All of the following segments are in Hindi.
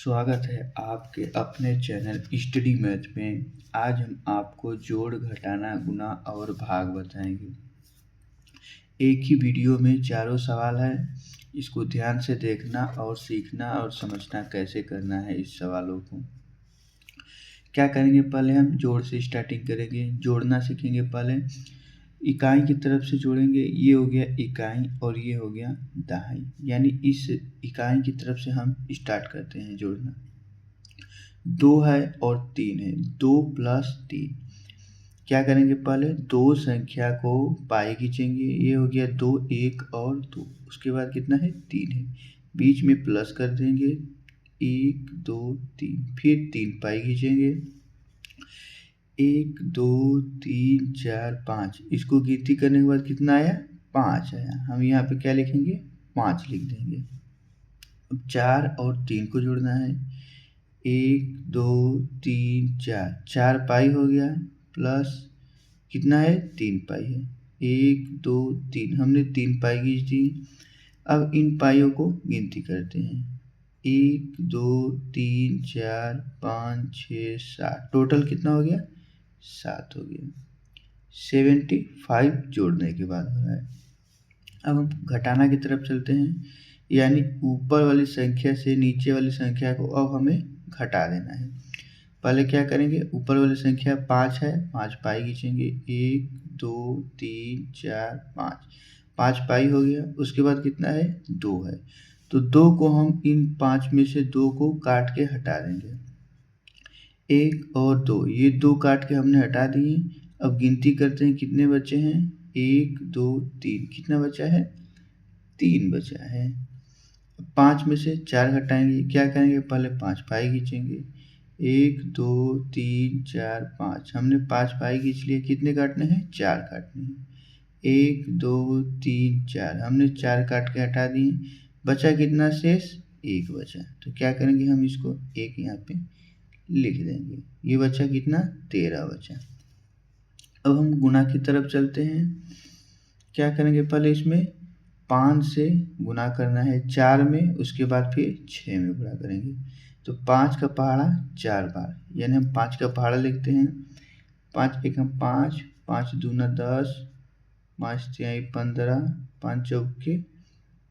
स्वागत है आपके अपने चैनल स्टडी मैथ में। आज हम आपको जोड़, घटाना, गुणा और भाग बताएंगे। एक ही वीडियो में चारों सवाल है। इसको ध्यान से देखना और सीखना और समझना कैसे करना है इस सवालों को। क्या करेंगे, पहले हम जोड़ से स्टार्टिंग करेंगे। जोड़ना सीखेंगे। पहले इकाई की तरफ से जोड़ेंगे। ये हो गया इकाई और ये हो गया दहाई, यानी इस इकाई की तरफ से हम स्टार्ट करते हैं जोड़ना। 2 है और 3 है, 2 + 3। क्या करेंगे, पहले दो संख्या को पाई खींचेंगे। ये हो गया 2, 1 और 2। उसके बाद कितना है, 3 है। बीच में प्लस कर देंगे, 1 2 3। फिर 3 पाई खींचेंगे, 1 2 3 4 5। इसको गिनती करने के बाद कितना आया, 5 आया। हम यहाँ पे क्या लिखेंगे, 5 लिख देंगे। अब 4 और 3 को जोड़ना है। 1 2 3 4, 4 पाई हो गया, प्लस कितना है, 3 पाई है। 1 2 3, हमने 3 पाई खींच दी। अब इन पाइयों को गिनती करते हैं। 1 2 3 4 5 6 7, टोटल कितना हो गया, 7 हो गया। 75 जोड़ने के बाद हो रहा है। अब हम घटाना की तरफ चलते हैं, यानी ऊपर वाली संख्या से नीचे वाली संख्या को अब हमें घटा देना है। पहले क्या करेंगे, ऊपर वाली संख्या 5 है, 5 पाई खींचेंगे। 1 2 3 4 5, 5 पाई हो गया। उसके बाद कितना है, 2 है। तो 2 को हम इन 5 में से 2 को काट के हटा देंगे। 1 और 2, ये 2 काट के हमने हटा दिए। अब गिनती करते हैं कितने बचे हैं, 1 2 3। कितना बचा है, 3 बचा है। 5 में से 4 घटाएंगे। क्या करेंगे, पहले 5 पाई खींचेंगे। 1 2 3 4 5, हमने 5 पाई खींच लिए। कितने काटने हैं, 4 काटने हैं। 1 2 3 4, हमने 4 काट के हटा दिए। बचा कितना शेष, 1 बचा। तो क्या करेंगे, हम इसको 1 यहाँ पे लिख देंगे। ये बचा कितना, 13 बचा। अब हम गुणा की तरफ चलते हैं। क्या करेंगे, पहले इसमें 5 से गुणा करना है 4 में, उसके बाद फिर 6 में गुणा करेंगे। तो 5 का पहाड़ा 4 बार, यानी हम 5 का पहाड़ा लिखते हैं। 5 एकम 5, 5 दूना 10, 5 तिहाई 15, 5 चौके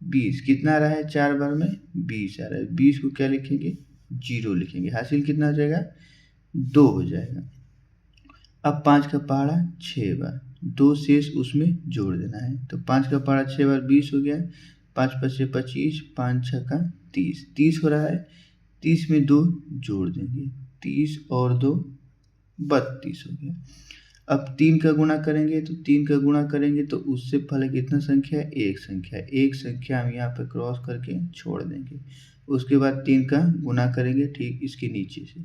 20। कितना आ रहा है, 4 बार में 20 आ रहा है। 20 को क्या लिखेंगे, 0 लिखेंगे। हासिल कितना हो जाएगा, 2 हो जाएगा। अब 5 का पहाड़ा 6 बार, 2 शेष उसमें जोड़ देना है। तो 5 का पहाड़ा 6 बार 20 हो गया। 5 5 से 25, 5 6 का 30, 30 हो रहा है। 30 में 2 जोड़ देंगे, 30 और 2 32 हो गया। अब 3 का गुणा करेंगे, तो 3 का गुणा करेंगे तो उससे पहले कितना संख्या है, एक संख्या है। एक संख्या हम यहाँ पर क्रॉस करके छोड़ देंगे। उसके बाद 3 का गुणा करेंगे ठीक इसके नीचे से।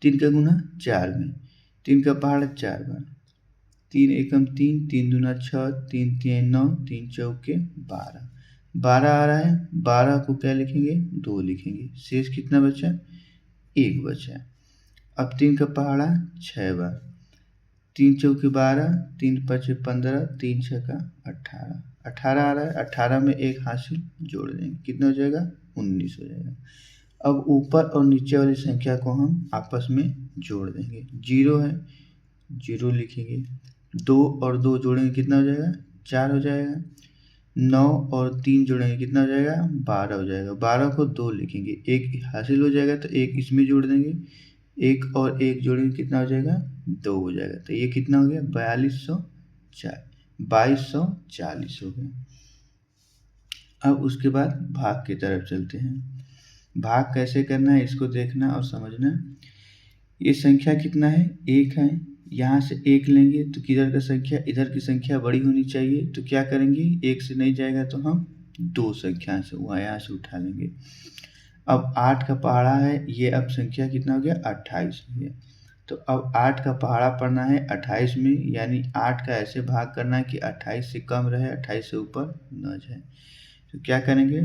3 का गुणा 4 में, 3 का पहाड़ा 4 बार। 3 एकम 3, 3 दूना 6, 3 तिहाई 9, 3 चौके 12, 12 आ रहा है। 12 को क्या लिखेंगे, 2 लिखेंगे। शेष कितना बचा, 1 बचा। अब 3 का पहाड़ा 6 बार, 3 चौके 12, 3 5 15, 3 6 का 18, 18 आ रहा है। 18 में 1 हासिल जोड़ देंगे, कितना हो जाएगा, 19 हो जाएगा। अब ऊपर और नीचे वाली संख्या को हम आपस में जोड़ देंगे। 0 है, 0 लिखेंगे। 2 और 2 जोड़ेंगे, कितना हो जाएगा, 4 हो जाएगा। 9 और 3 जोड़ेंगे, कितना हो जाएगा, 12 हो जाएगा। 12 को 2 लिखेंगे, 1 हासिल हो जाएगा तो 1 इसमें जोड़ देंगे। 1 और 1 जोड़ेंगे, कितना हो जाएगा, 2 हो जाएगा। तो ये कितना हो गया, 2240 हो गया। अब उसके बाद भाग की तरफ चलते हैं। भाग कैसे करना है इसको देखना और समझना। ये संख्या कितना है, 1 है। यहाँ से 1 लेंगे तो किधर का संख्या, इधर की संख्या बड़ी होनी चाहिए। तो क्या करेंगे, 1 से नहीं जाएगा तो हम 2 संख्या से वहाँ यहाँ से उठा लेंगे। अब 8 का पहाड़ा है, ये अब संख्या कितना हो गया, 28 हो गया। तो अब 8 का पहाड़ा पढ़ना है 28 में, यानी 8 का ऐसे भाग करना है कि 28 से कम रहे, 28 से ऊपर न जाए। तो क्या करेंगे,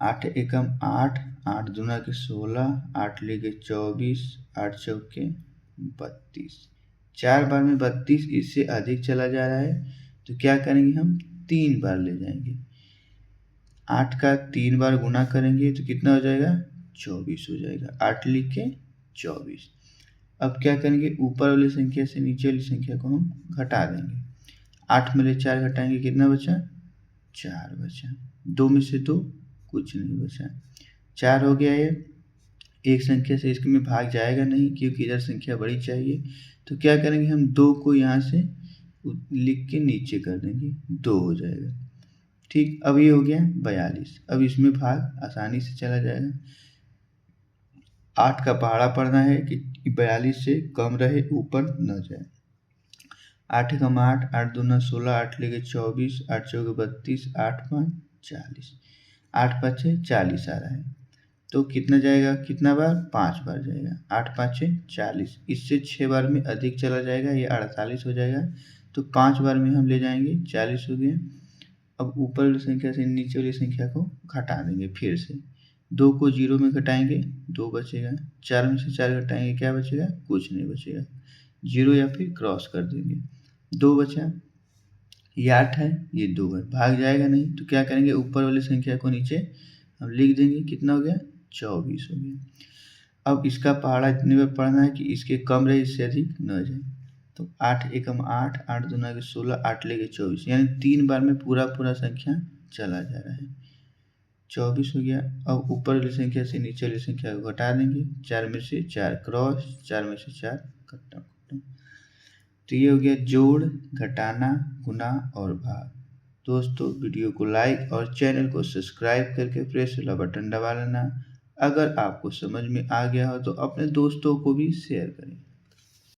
8 एकम 8, 8 दूना के 16, 8 लेके 24, 8 चौके 32। 4 बार में 32, इससे अधिक चला जा रहा है। तो क्या करेंगे, हम 3 बार ले जाएंगे। 8 का 3 बार गुना करेंगे तो कितना हो जाएगा, 24 हो जाएगा। 8 लिख के 24। अब क्या करेंगे, ऊपर वाली संख्या से नीचे वाली संख्या को हम घटा देंगे। 8 में से 4 घटाएंगे, कितना बचा, 4 बचा। 2 में से 2 कुछ नहीं बचा। 4 हो गया ये। एक संख्या से इसमें भाग जाएगा नहीं क्योंकि इधर संख्या बड़ी चाहिए। तो क्या करेंगे, हम 2 को यहाँ से लिख के नीचे कर देंगे, 2 हो जाएगा। ठीक, अब ये हो गया 42। अब इसमें भाग आसानी से चला जाएगा। 8 का पहाड़ा पढ़ना है कि 42 से कम रहे, ऊपर न जाए। 8 एकम 8, 8 दूना 16, 8 लेके 24, 8 चौके 32, 8 5 40, 8 5 40 आ रहा है। तो कितना जाएगा, कितना बार, 5 बार जाएगा। 8 5 40, इससे 6 बार में अधिक चला जाएगा, ये 48 हो जाएगा। तो 5 बार में हम ले जाएंगे, 40 हो गया। अब ऊपर वाली संख्या से नीचे वाली संख्या को घटा देंगे फिर से। 2 को 0 में घटाएंगे, 2 बचेगा। 4 में से 4 घटाएंगे, क्या बचेगा, कुछ नहीं बचेगा। 0 या फिर क्रॉस कर देंगे। 2 बचा, ये 8 है, ये 2 है, भाग जाएगा नहीं। तो क्या करेंगे, ऊपर वाली संख्या को नीचे हम लिख देंगे, कितना हो गया, 24 हो गया। अब इसका पहाड़ा इतने बार पढ़ना है कि इसके कम रहे, इससे अधिक न जाए। तो 8 एकम 8, 8 दूना के 16, 8 लेके 24, यानी 3 बार में पूरा संख्या चला जा रहा है। 24 हो गया। अब ऊपर वाली संख्या से नीचे वाली संख्या को घटा देंगे। 4 में से 4 क्रॉस, 4 में से 4 घटा। तो ये हो गया जोड़, घटाना, गुना और भाग। दोस्तों, वीडियो को लाइक और चैनल को सब्सक्राइब करके प्रेस वाला बटन दबा लेना। अगर आपको समझ में आ गया हो तो अपने दोस्तों को भी शेयर करें।